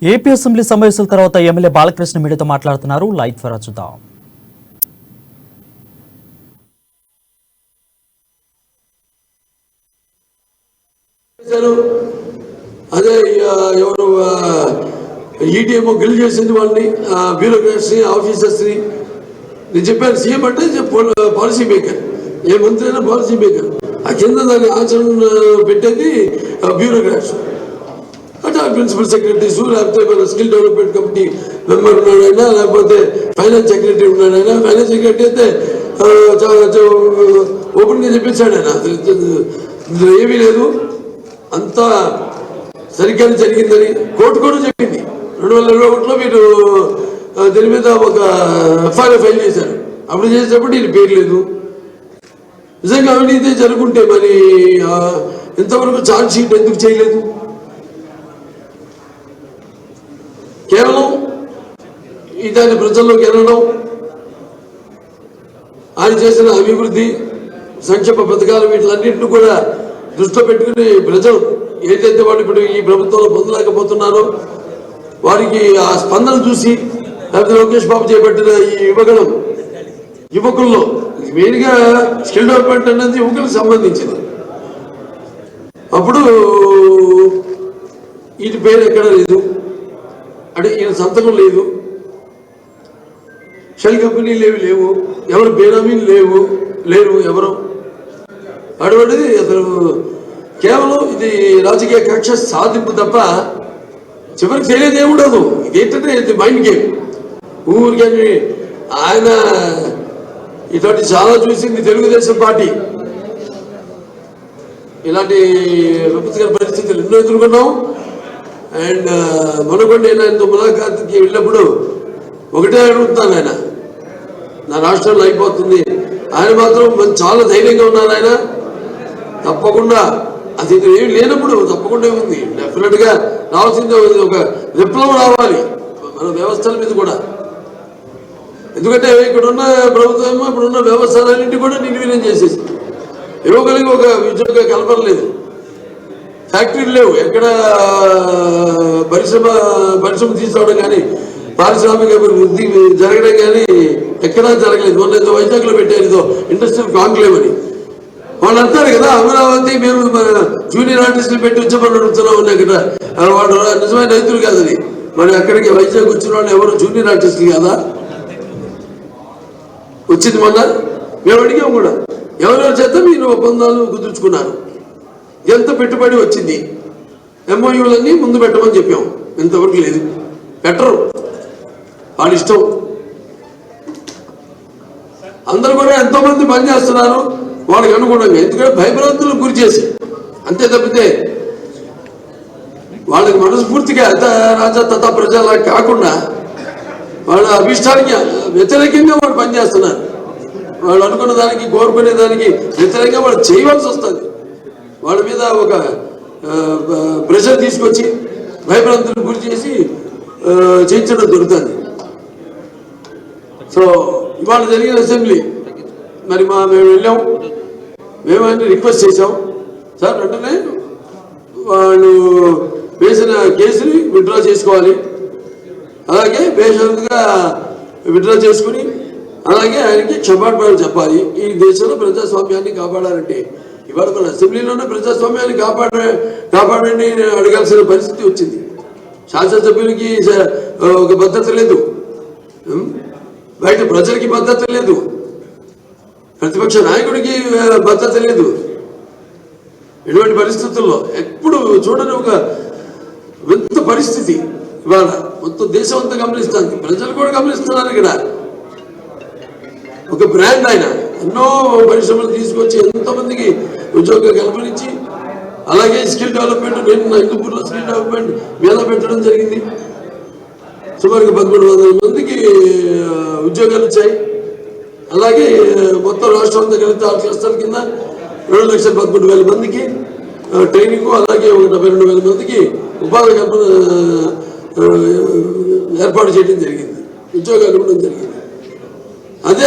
AP assembly సమావేశాల తర్వాత MLA Balakrishna మీడియాతో మాట్లాడుతున్నారు. లైవ్ ద్వారా చూద్దాం. అదే ఎవరు ఈటీఎంఓ గిల్ చేసింది వాళ్ళని, బ్యూరోక్రాట్స్ని, ఆఫీసర్స్ని. నేను చెప్పాను, సీఎం అంటే పాలసీ మేకర్, ఏ మంత్రి అయినా పాలసీ మేకర్. ఆ కింద దాన్ని ఆచరణ పెట్టేది బ్యూరోక్రాట్స్. అంటే ప్రిన్సిపల్ సెక్రటరీస్, లేకపోతే స్కిల్ డెవలప్మెంట్ కమిటీ మెంబర్ ఉన్నాడైనా, లేకపోతే ఫైనాన్స్ సెక్రటరీ ఉన్నాడైనా. ఫైనాన్స్ సెక్రటరీ అయితే ఓపెన్గా చెప్పించాడు ఆయన, ఇందులో ఏమీ లేదు, అంతా సరిగ్గానే జరిగిందని కోర్టు కూడా చెప్పింది. 2021లో మీరు దీని మీద ఒక ఎఫ్ఐఆర్ ఫైల్ చేశారు. అప్పుడు చేసేటప్పుడు ఈయన పేరు లేదు. నిజంగా అవినీతి జరుగుంటే మరి ఇంతవరకు ఛార్జ్ షీట్ ఎందుకు చేయలేదు? కేవలం దాన్ని ప్రజల్లోకి వెళ్ళడం, ఆయన చేసిన అభివృద్ధి సంక్షేమ పథకాలు వీటిలన్నింటినీ కూడా దృష్టిలో పెట్టుకుని ప్రజలు ఏదైతే వాళ్ళు ఇప్పుడు ఈ ప్రభుత్వంలో పొందలేకపోతున్నారో వారికి ఆ స్పందన చూసి, లేకపోతే లోకేష్ బాబు చేపట్టిన ఈ యువకుల్లో మెయిన్గా స్కిల్ డెవలప్మెంట్ అనేది యువకులకు సంబంధించింది. అప్పుడు వీటి పేరు ఎక్కడ లేదు, అంటే ఈయన సంతకం లేదు, షెల్ కంపెనీలు లేవు, ఎవరు బేనామీలు లేరు ఎవరు. అటువంటిది అసలు కేవలం ఇది రాజకీయ కక్ష సాధింపు తప్ప చివరికి తెలియదు ఏముండదు. ఇదేంటంటే ఇది మైండ్ గేమ్. ఊరికే ఆయన ఇటువంటి చాలా చూసింది తెలుగుదేశం పార్టీ. ఇలాంటి విపత్కర పరిస్థితులు ఎన్నో ఎదుర్కొన్నాం. అండ్ మనకొండ ఆయనతో ములాఖాత్కి వెళ్ళినప్పుడు ఒకటే అడుగుతాను, ఆయన నా రాష్ట్రంలో అయిపోతుంది. ఆయన మాత్రం చాలా ధైర్యంగా ఉన్నారు. ఆయన తప్పకుండా అది ఏమి లేనప్పుడు తప్పకుండా ఉంది, డెఫినెట్గా రావాల్సిందే. ఒక విప్లవం రావాలి మన వ్యవస్థల మీద కూడా. ఎందుకంటే ఇక్కడున్న ప్రభుత్వం, ఇప్పుడున్న వ్యవస్థలన్నింటి కూడా నిర్వీర్యం చేసేసి యువకులకి ఒక ఉద్యోగ కల్పన లేదు, ఫ్యాక్టరీలు లేవు, ఎక్కడ పరిశ్రమ తీసుకోవడం కానీ పారిశ్రామిక వృద్ధి జరగడం కానీ ఎక్కడా జరగలేదు. మొన్న ఏదో వైజాగ్లో పెట్టారు, ఏదో ఇండస్ట్రియల్ కాంక్లేవ్ అని. వాళ్ళు అంటారు కదా, అమరావతి మేము జూనియర్ ఆర్టిస్టులు పెట్టి వచ్చామని అడుగుతున్నాం ఉన్నాయి కదా. వాళ్ళు నిజమైన రైతులు కాదని. మరి అక్కడికి వైజాగ్ వచ్చిన వాళ్ళు ఎవరు జూనియర్ ఆర్టిస్టులు కాదా? వచ్చింది మొన్న మేము అడిగాం కూడా, ఎవరెవరి చేత మీరు ఒప్పందాలు కుదుర్చుకున్నారు, ఎంత పెట్టుబడి వచ్చింది, ఎంఓయూలన్నీ ముందు పెట్టమని చెప్పాం. ఇంతవరకు లేదు, పెట్టరు, వాళ్ళ ఇష్టం. అందరూ కూడా ఎంతో మంది పనిచేస్తున్నారు వాళ్ళకి అనుగుణంగా, ఎందుకంటే భయభ్రాంతులకు గురి చేసి, అంతే తప్పితే వాళ్ళకి మనస్ఫూర్తిగా రాజా తథా ప్రజలా కాకుండా వాళ్ళ అభిష్టానికి వ్యతిరేకంగా వాళ్ళు పనిచేస్తున్నారు. వాళ్ళు అనుకున్న దానికి, కోరుకునే దానికి వ్యతిరేకంగా వాళ్ళు చేయవలసి వస్తుంది. వాళ్ళ మీద ఒక ప్రెషర్ తీసుకొచ్చి భయభ్రాంతులకు గురి చేసి చేయించడం దొరుకుతుంది. సో ఇవాళ జరిగిన అసెంబ్లీ మరి మేము వెళ్ళాం, మేము అన్ని రిక్వెస్ట్ చేసాం, సార్ వెంటనే వాళ్ళు వేసిన కేసుని విత్డ్రా చేసుకోవాలి, అలాగే బేషరతుగా విత్డ్రా చేసుకుని అలాగే ఆయనకి క్షమాపణలు చెప్పాలి. ఈ దేశంలో ప్రజాస్వామ్యాన్ని కాపాడాలంటే ఇవాళ మన అసెంబ్లీలోనే ప్రజాస్వామ్యాన్ని కాపాడండి అడగాల్సిన పరిస్థితి వచ్చింది. శాసనసభ్యులకి ఒక భద్రత లేదు, బయట ప్రజలకి భద్రత లేదు, ప్రతిపక్ష నాయకుడికి భద్రత లేదు. ఇటువంటి పరిస్థితుల్లో ఎప్పుడు చూడని ఒక వింత పరిస్థితి ఇవాళ మొత్తం దేశం అంతా గమనిస్తుంది, ప్రజలు కూడా గమనిస్తున్నారు. ఇక్కడ ఒక బ్రాండ్ ఆయన ఎన్నో పరిశ్రమలు తీసుకొచ్చి ఎంతోమందికి ఉద్యోగ కల్పనించి, అలాగే స్కిల్ డెవలప్మెంట్, నేను హిందూపూర్లో స్కిల్ డెవలప్మెంట్ మీద పెట్టడం జరిగింది. సుమారుగా 1300 మందికి ఉద్యోగాలు వచ్చాయి. అలాగే మొత్తం రాష్ట్రం అంతా కలిగితే 6 క్లస్టర్ల కింద 2,13,000 మందికి ట్రైనింగ్, అలాగే 72,000 మందికి ఉపాధి కల్పన ఏర్పాటు చేయడం జరిగింది, ఉద్యోగాలు ఇవ్వడం జరిగింది. అదే